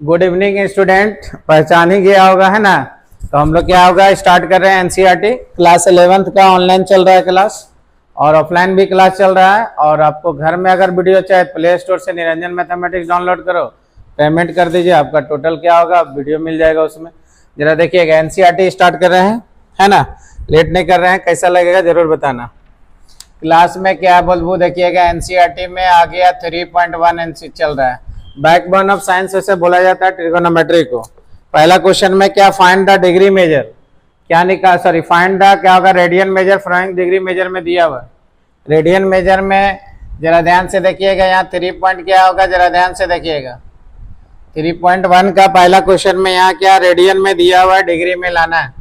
Good evening student, पहचान ही गया होगा है ना। तो हम लोग क्या होगा, स्टार्ट कर रहे हैं एनसीईआरटी क्लास 11th का। ऑनलाइन चल रहा है क्लास और ऑफलाइन भी क्लास चल रहा है। और आपको घर में अगर वीडियो चाहे प्ले स्टोर से निरंजन मैथमेटिक्स डाउनलोड करो, पेमेंट कर दीजिए, आपका टोटल क्या होगा वीडियो मिल जाएगा उसमें। जरा देखिएगा, एनसीईआरटी स्टार्ट कर रहे हैं है ना, लेट नहीं कर रहे हैं। कैसा लगेगा जरूर बताना। क्लास में क्या बोलबू देखिएगा, एनसीईआरटी में आ गया 3.1 एनसी चल रहा है। बैकबोन ऑफ साइंस वैसे बोला जाता है ट्रिगोनोमेट्री को। पहला क्वेश्चन में क्या, फाइंड द डिग्री मेजर, क्या निकाल, सॉरी फाइंड द क्या होगा, radian measure from degree measure में दिया हुआ। रेडियन मेजर में जरा ध्यान से देखिएगा, यहाँ 3 पॉइंट क्या होगा, जरा ध्यान से देखिएगा। 3.1 का पहला क्वेश्चन में यहाँ क्या रेडियन में दिया हुआ है, डिग्री में लाना है।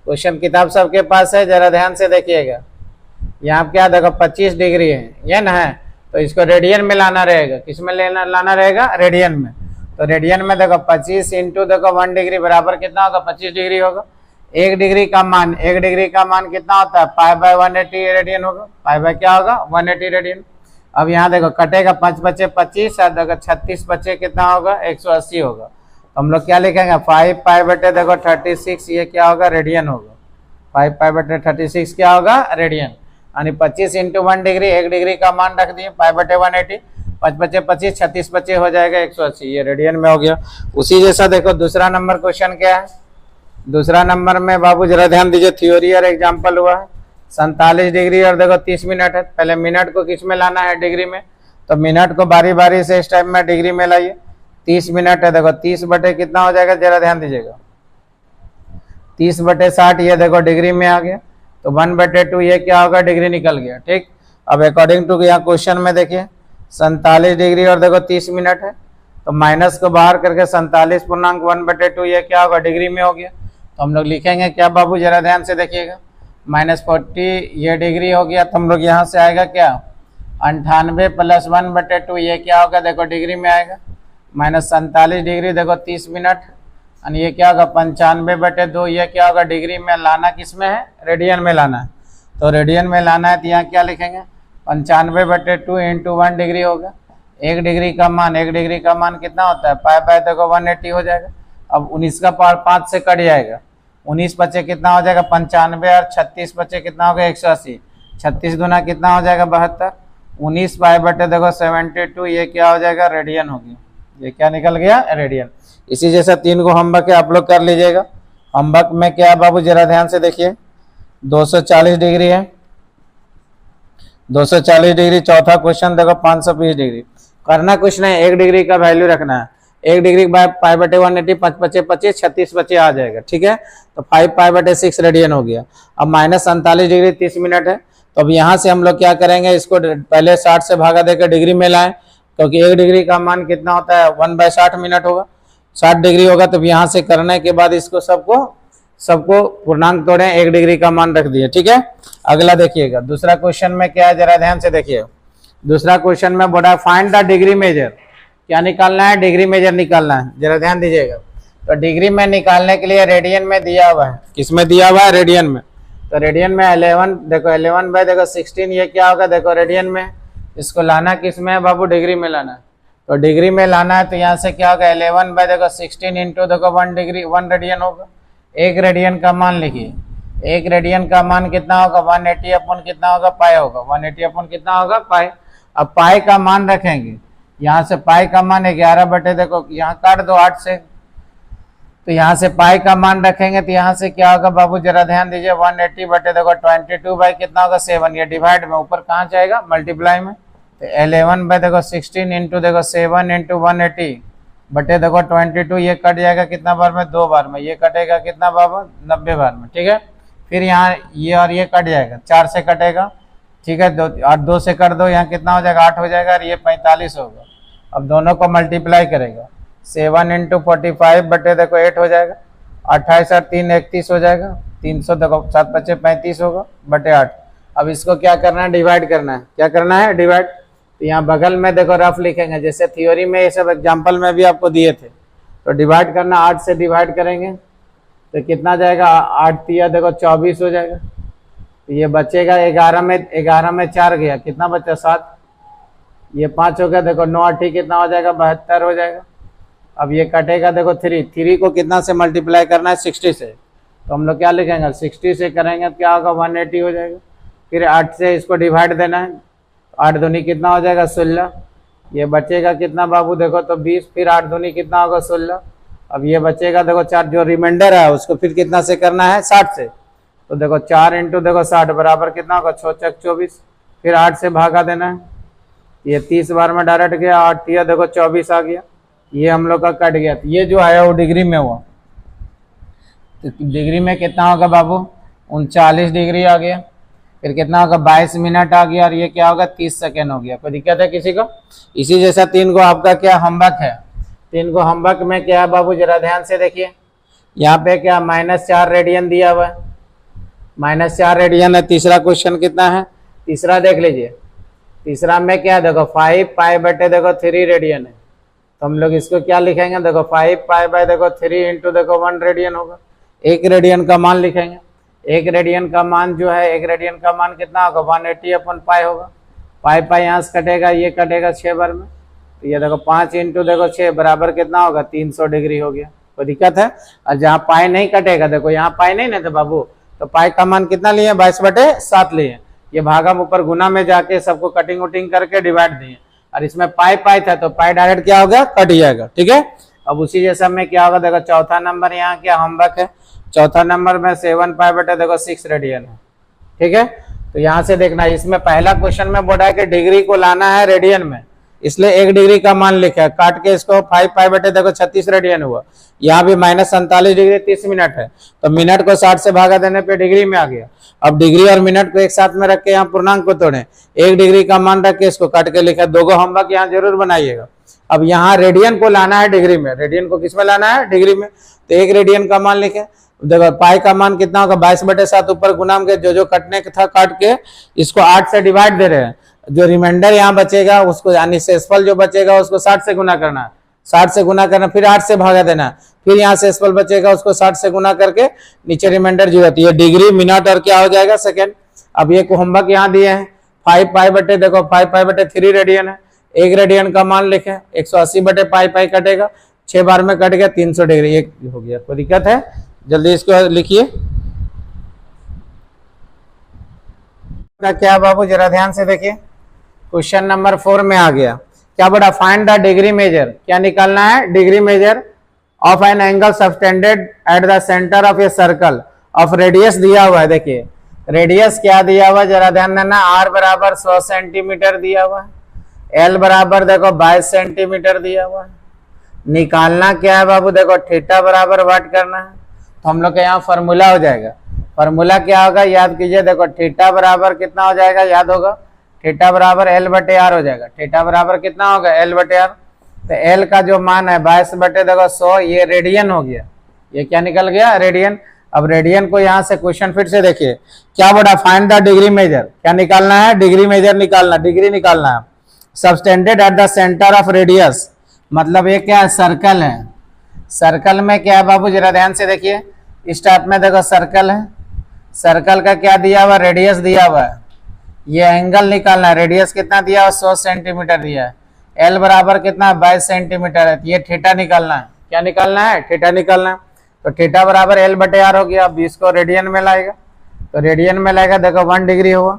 क्वेश्चन किताब सबके पास है, जरा ध्यान से देखिएगा। यहाँ क्या देखो 25 डिग्री है, ये ना है, तो इसको रेडियन में लाना रहेगा। किस में लाना रहेगा, रेडियन में। तो रेडियन में देखो 25 इंटू देखो 1 डिग्री बराबर कितना होगा, 25 डिग्री होगा। 1 डिग्री का मान कितना होता है, पाई बाय 180 रेडियन होगा। पाई बाय क्या होगा, 180 रेडियन। अब यहाँ देखो कटेगा, 5 बचे 25 और देखो 36 बचे कितना होगा, 180 होगा। तो हम लोग क्या लिखेंगे, 5 पाई बटे देखो 36, ये क्या होगा, रेडियन होगा। 5 पाई बटे 36 क्या होगा, रेडियन। यानी 25 इंटू 1 डिग्री, 1 डिग्री का मान रख दिए, पाई बटे 180, 5 बचे 25, 36 बचे हो जाएगा 180, ये रेडियन में हो गया। उसी जैसा देखो दूसरा नंबर क्वेश्चन क्या है। दूसरा नंबर में बाबू जरा ध्यान दीजिए, थ्योरी और एग्जाम्पल हुआ है। 47 डिग्री और देखो 30 मिनट है। पहले मिनट को किस में लाना है, डिग्री में। तो मिनट को बारी बारी से इस टाइप में डिग्री में लाइए। 30 मिनट है, देखो 30 बटे कितना हो जाएगा, जरा ध्यान दीजिएगा, 30 बटे 60, ये देखो डिग्री में आ गया। तो 1/2 ये क्या होगा, डिग्री निकल गया। ठीक, अब अकॉर्डिंग टू यहाँ क्वेश्चन में देखिए 47 डिग्री और देखो 30 मिनट है, तो माइनस को बाहर करके 47.1/2 ये क्या होगा, डिग्री में हो गया। तो हम लोग लिखेंगे क्या बाबू, जरा ध्यान से देखिएगा, -40 ये डिग्री हो गया। तो हम लोग यहाँ से आएगा क्या, 98 + 1/2 ये क्या होगा, देखो डिग्री में आएगा। -47 डिग्री देखो 30 मिनट, और ये क्या होगा 95/2 ये क्या होगा, डिग्री में लाना किस में है, रेडियन में लाना है। तो रेडियन में लाना है तो यहाँ क्या लिखेंगे, 95/2 इंटू 1 डिग्री होगा। 1 डिग्री का मान कितना होता है, पाई बाय देखो 180 हो जाएगा। अब 19 का पावर 5 से कट जाएगा, 19 बचे कितना हो जाएगा 95, और 36 बचे कितना होगा 180। 36 गुना कितना हो जाएगा 72, 19 पाई बटे देखो 72 ये क्या हो जाएगा, रेडियन हो गया। ये क्या निकल गया, रेडियन। इसी जैसा 3 को होमवर्क है, आप लोग कर लीजिएगा। होमवर्क में क्या बाबू जरा ध्यान से देखिए, 240 डिग्री है, 240 डिग्री। चौथा क्वेश्चन देखो 520 डिग्री। करना कुछ नहीं, 1 डिग्री का वैल्यू रखना है। 1 डिग्री बाय पाई बटे 180, 5 बचे 25, 36 बचे आ जाएगा। ठीक है, तो 5 पाई बटे 6 रेडियन हो गया। अब -47 डिग्री 30 मिनट है, तो अब यहाँ से हम लोग क्या करेंगे, इसको पहले 60 से भागा देकर डिग्री में लाएं, क्योंकि 1 डिग्री का मान कितना होता है, 1/60 मिनट होगा। 60 डिग्री होगा, तो यहाँ से करने के बाद इसको सबको पूर्णांक तोड़े, 1 डिग्री का मान रख दिए। ठीक है, अगला देखिएगा, दूसरा क्वेश्चन में क्या है, जरा ध्यान से देखिए। दूसरा क्वेश्चन में बोला फाइंड द डिग्री मेजर, क्या निकालना है, डिग्री मेजर निकालना है। जरा ध्यान दीजिएगा, तो डिग्री में निकालने के लिए रेडियन में दिया हुआ है। किस में दिया हुआ है, रेडियन में। तो रेडियन में 11 देखो 11/16 ये क्या होगा, देखो रेडियन में। इसको लाना किस में है बाबू, डिग्री में लाना है। तो डिग्री में लाना है तो यहाँ से क्या होगा, 11/16 इंटू देखो 1 डिग्री 1 रेडियन होगा। 1 रेडियन का मान लिखिए, 1 रेडियन का मान कितना होगा, 180 अपन कितना होगा, पाई होगा। 180 अपन कितना होगा, पाई। अब पाई का मान रखेंगे, यहाँ से पाई का मान 11 बटे देखो यहाँ काट दो 8 से, तो यहाँ से पाई का मान रखेंगे तो यहाँ से क्या होगा बाबू, जरा ध्यान दीजिए, 180 बटे देखो 22 बाई कितना होगा 7, ये डिवाइड में ऊपर कहाँ जाएगा, मल्टीप्लाई में। तो 11/16 इंटू देखो 7 इंटू 180 बटे देखो 22 ये कट जाएगा कितना बार में, 2 बार में। ये कटेगा कितना बाबा, 90 बार में। ठीक है, फिर यहाँ ये और ये कट जाएगा, 4 से कटेगा। ठीक है, 2 से कर दो, यहाँ कितना हो जाएगा, 8 हो जाएगा, और ये 45 होगा। अब दोनों को मल्टीप्लाई करेगा, 7 इंटू 45 बटे देखो 8 हो जाएगा, 28 और 3 31 हो जाएगा, 300 देखो 7 बचे 35 होगा बटे 8। अब इसको क्या करना है, डिवाइड करना है। क्या करना है, डिवाइड। तो यहाँ बगल में देखो रफ लिखेंगे, जैसे थ्योरी में ये सब एग्जाम्पल में भी आपको दिए थे। तो डिवाइड करना, 8 से डिवाइड करेंगे तो कितना जाएगा, 8 तिया देखो 24 हो जाएगा। तो ये बचेगा 11 में 4 गया, कितना बचा 7, ये 5 हो गया, देखो 9 8 कितना हो जाएगा, 72 हो जाएगा। अब ये कटेगा देखो 3 को कितना से मल्टीप्लाई करना है 60 से, तो हम लोग क्या लिखेंगे 60 से करेंगे तो क्या होगा 180 हो जाएगा। फिर 8 से इसको डिवाइड देना है, 8 दूनी कितना हो जाएगा 16, ये बचेगा कितना बाबू देखो तो 20, फिर 8 दूनी कितना होगा 16, अब ये बचेगा देखो 4, जो रिमाइंडर है उसको फिर कितना से करना है 60 से, तो देखो 4 इंटू देखो 60 बराबर कितना होगा 6 चक 24, फिर 8 से भागा देना है, ये 30 बार में डायरेक्ट गया, 8 दिया देखो 24 आ गया, ये हम लोग का कट गया। तो ये जो आया वो डिग्री में हुआ, तो डिग्री में कितना होगा बाबू 39 डिग्री आ गया, फिर कितना होगा 22 मिनट आ गया, और ये क्या होगा 30 सेकेंड हो गया। कोई दिक्कत है किसी को? इसी जैसा 3 को आपका क्या होमवर्क है, 3 को होमवर्क में क्या है बाबू जरा ध्यान से देखिए, यहाँ पे क्या -4 रेडियन दिया हुआ है, -4 रेडियन है। तीसरा क्वेश्चन कितना है, तीसरा देख लीजिए, तीसरा में क्या देखो 5 पाई बटे देखो 3 रेडियन है, तो हम लोग इसको क्या लिखेंगे देखो 5 पाई बाय देखो 3 इंटू देखो 1 रेडियन होगा, 1 रेडियन का मान लिखेंगे, 1 रेडियन का मान जो है 1 रेडियन का मान कितना होगा 180 अपन पाई होगा, पाई यहाँ से कटेगा, ये कटेगा 6 बार में, तो ये देखो 5 इंटू देखो 6 बराबर कितना होगा 300 डिग्री हो गया। कोई दिक्कत है? और जहाँ पाई नहीं कटेगा देखो यहाँ पाई नहीं ना तो बाबू, तो पाई का मान कितना लिए 22/7 लिए, ये भागम ऊपर गुना में जाके सबको कटिंग उटिंग करके डिवाइड दिए, और इसमें पाई था तो पाई डायरेक्ट क्या होगा कट जाएगा। ठीक है, अब उसी जैसा में क्या होगा देखो चौथा नंबर यहाँ क्या होमवर्क है, चौथा नंबर में 7 पाई बटे देखो 6 रेडियन है। ठीक है, तो यहाँ से देखना, इसमें पहला क्वेश्चन में बोला है कि डिग्री को लाना है रेडियन में, इसलिए 1 डिग्री का मान लिखा है, काट के इसको 5 पाई बटे देखो 36 रेडियन हुआ, यहाँ भी -47 डिग्री 30 मिनट है, तो मिनट को 60 से भागा देने पे डिग्री में आ गया। अब डिग्री और मिनट को एक साथ में रख के यहाँ पूर्णांक को तोड़े, 1 डिग्री का मान रख के इसको काट के लिखा, 2 होमवर्क यहाँ जरूर बनाइएगा। अब यहाँ रेडियन को लाना है डिग्री में, रेडियन को किसमें लाना है डिग्री में, तो 1 रेडियन का मान लिखे, देखो पाई का मान कितना होगा 22/7 ऊपर गुना के जो कटने का था काट के इसको 8 से डिवाइड दे रहे हैं, जो रिमाइंडर यहाँ बचेगा उसको यानी शेषफल जो बचेगा उसको 60 से गुना करना है, 60 से गुना करना, फिर 8 से भागा देना, फिर यहाँ शेषफल बचेगा उसको 60 से गुना करके नीचे रिमाइंडर 0, ये डिग्री मिनट और क्या हो जाएगा सेकेंड। अब ये होमवर्क यहाँ दिए हैं 5 पाई बटे देखो 5 पाई बटे 3 रेडियन है, 1 रेडियन का मान लिखे, 180 बटे पाई कटेगा, 6 बार में कट गया 300 डिग्री, एक हो गया। कोई दिक्कत है? जल्दी इसको लिखिए। क्या बाबू जरा ध्यान से देखिए, क्वेश्चन नंबर 4 में आ गया, क्या बड़ा फाइंड द डिग्री मेजर, क्या निकालना है degree measure of an angle subtended at the centre of A circle of radius दिया हुआ है। देखिए रेडियस क्या दिया हुआ है जरा ध्यान देना, r बराबर 100 सेंटीमीटर दिया हुआ है, l बराबर देखो 22 सेंटीमीटर दिया हुआ है, निकालना क्या है बाबू देखो थीटा बराबर वाट करना है, तो हम लोग के यहाँ फॉर्मूला हो जाएगा, फॉर्मूला क्या होगा याद कीजिए, देखो थीटा बराबर कितना हो जाएगा याद होगा, थीटा बराबर L बटे R हो जाएगा, थीटा बराबर कितना होगा L बटे R, तो L का जो मान है 22 बटे देखो 100, ये रेडियन हो गया, ये क्या निकल गया रेडियन। अब रेडियन को यहाँ से क्वेश्चन फिर से देखिए, क्या बड़ा फाइंड द डिग्री मेजर, क्या निकालना है डिग्री मेजर निकालना, डिग्री निकालना है, subtended at the centre of radius, मतलब ये क्या है सर्कल है, सर्कल में क्या है बाबू जरा ध्यान से देखिए, इस टाइप में देखो सर्कल है, सर्कल का क्या दिया हुआ रेडियस दिया हुआ है, ये एंगल निकालना है, रेडियस कितना दिया हुआ 100 सेंटीमीटर दिया है, एल बराबर कितना 22 सेंटीमीटर है, ये थीटा निकालना है, क्या निकालना है थीटा निकालना है, तो थीटा बराबर L बटे R हो गया। अब इसको रेडियन में लाएगा, तो रेडियन में लाएगा देखो 1 डिग्री हुआ,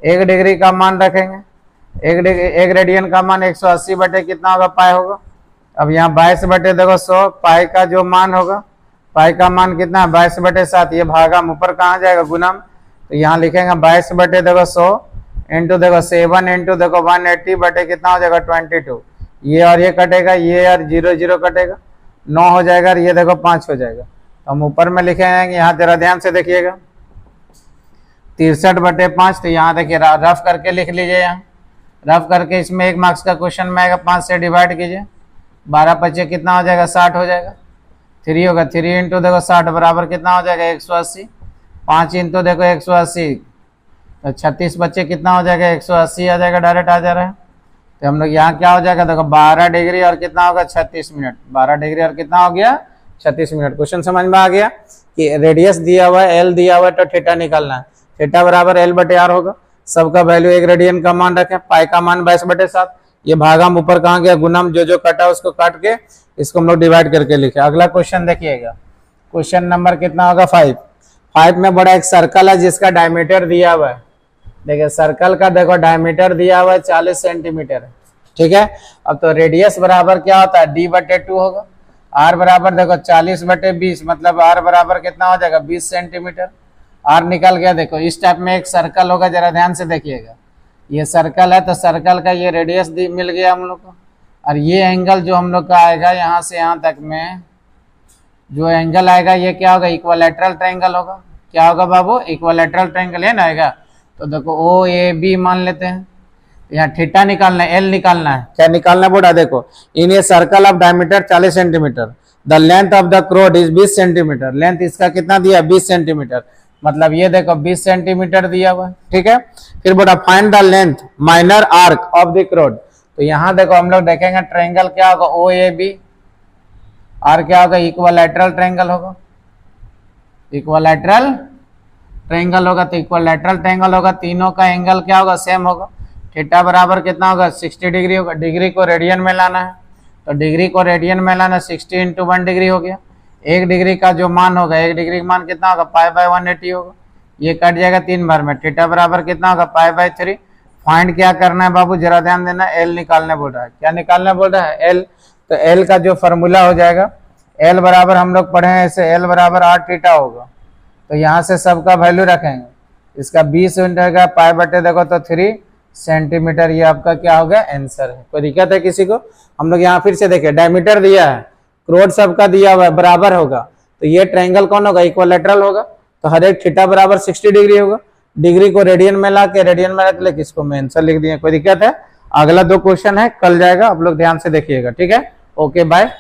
1 डिग्री का मान रखेंगे, 1 रेडियन का मान 180 बटे कितना होगा पाई होगा, अब यहाँ 22 बटे देखो 100, पाई का जो मान होगा, पाई का मान कितना है 22/7, ये भागम ऊपर कहाँ जाएगा गुणम, तो यहाँ लिखेंगे 22 बटे देखो 100 इंटू देखो 7 इंटू देखो 180 बटे कितना हो जाएगा 22, ये और ये कटेगा, ये और 0 0 कटेगा, 9 हो जाएगा, और ये देखो 5 हो जाएगा, तो हम ऊपर में लिखेंगे, यहाँ जरा ध्यान से देखिएगा 63 बटे 5, तो यहाँ देखिए रफ करके लिख लीजिए, यहाँ रफ करके इसमें 1 मार्क्स का क्वेश्चन में आएगा, 5 से डिवाइड कीजिए, 12 25 कितना हो जाएगा 60 हो जाएगा, 3 होगा, 3 इंटू देखो 60 बराबर कितना हो जाएगा 180, 5 इंटू देखो 180, तो 36 बच्चे कितना हो जाएगा 180 आ जाएगा, डायरेक्ट आ जा रहा है, तो हम लोग यहाँ क्या हो जाएगा देखो 12 डिग्री और कितना होगा 36 मिनट, 12 डिग्री और कितना हो गया 36 मिनट। क्वेश्चन समझ में आ गया कि रेडियस दिया हुआ है L दिया हुआ है, तो थीटा निकालना है, थीटा बराबर L बटे R होगा, सबका वैल्यू 1 रेडियन का मान रखें, पाई का मान 22/7, ये भागम ऊपर कहाँ गया गुणम, जो कटा उसको काट के इसको हम लोग डिवाइड करके लिखे। अगला क्वेश्चन देखिएगा, क्वेश्चन नंबर कितना होगा 5। 5 में बड़ा एक सर्कल है जिसका डायमीटर दिया हुआ है। देखिए सर्कल का देखो डायमीटर दिया हुआ है 40 सेंटीमीटर है, ठीक है। अब तो रेडियस बराबर क्या होता है d/2 होगा। r बराबर देखो 40/20 मतलब r बराबर कितना हो जाएगा 20 सेंटीमीटर। r निकल गया। देखो इस टाइप में एक सर्कल होगा, जरा ध्यान से देखिएगा। ये सर्कल है तो सर्कल का ये रेडियस मिल गया हम लोग को, और ये एंगल जो हम लोग का आएगा यहाँ से यहाँ तक में जो एंगल आएगा ये क्या होगा इक्विलैटरल ट्रायंगल होगा। क्या होगा बाबू इक्विलैटरल ट्रायंगल है ना आएगा। तो देखो OAB मान लेते हैं, यहाँ थीटा निकालना है, एल निकालना है। क्या निकालना बोला देखो in a circle of diameter 40 centimetre, the length of the chord is 20 centimetre. Length इसका कितना दिया 20 सेंटीमीटर, मतलब ये देखो 20 सेंटीमीटर दिया हुआ है, ठीक है। फिर बोला find the length minor arc of the chord. तो यहाँ देखो हम लोग देखेंगे ट्रायंगल क्या होगा OAB, आर क्या होगा इक्विलैटरल ट्रायंगल होगा। इक्विलैटरल ट्रायंगल होगा तो इक्विलैटरल ट्रायंगल होगा, तीनों का एंगल क्या होगा सेम होगा। थीटा बराबर कितना होगा 60 डिग्री होगा। डिग्री को रेडियन में लाना है तो डिग्री को रेडियन में लाना 60 × 1 डिग्री हो गया। 1 डिग्री का जो मान होगा 1 डिग्री का मान कितना होगा π/180 होगा। ये कट जाएगा 3 बार में। थीटा बराबर कितना होगा π/3। फाइंड क्या करना है बाबू जरा ध्यान देना, एल निकालने बोल रहा है। क्या निकालने बोल रहा है एल। तो एल का जो फॉर्मूला हो जाएगा एल बराबर हम लोग पढ़े हैं ऐसे एल बराबर 8 थीटा होगा। तो यहाँ से सबका वैल्यू रखेंगे, इसका 20 का π/, देखो तो 3 सेंटीमीटर, ये आपका क्या होगा आंसर है। कोई दिक्कत है किसी को। हम लोग यहाँ फिर से देखें डायमीटर दिया है, क्रोड सबका दिया हुआ है बराबर होगा, तो ये ट्रायंगल कौन होगा इक्विलैटरल होगा। तो हर एक थीटा बराबर 60 डिग्री होगा। डिग्री को रेडियन में ला के रेडियन में रख ले, किसको मैं आंसर लिख दिया। कोई दिक्कत है। अगला 2 क्वेश्चन है कल जाएगा, आप लोग ध्यान से देखिएगा, ठीक है। Okay bye.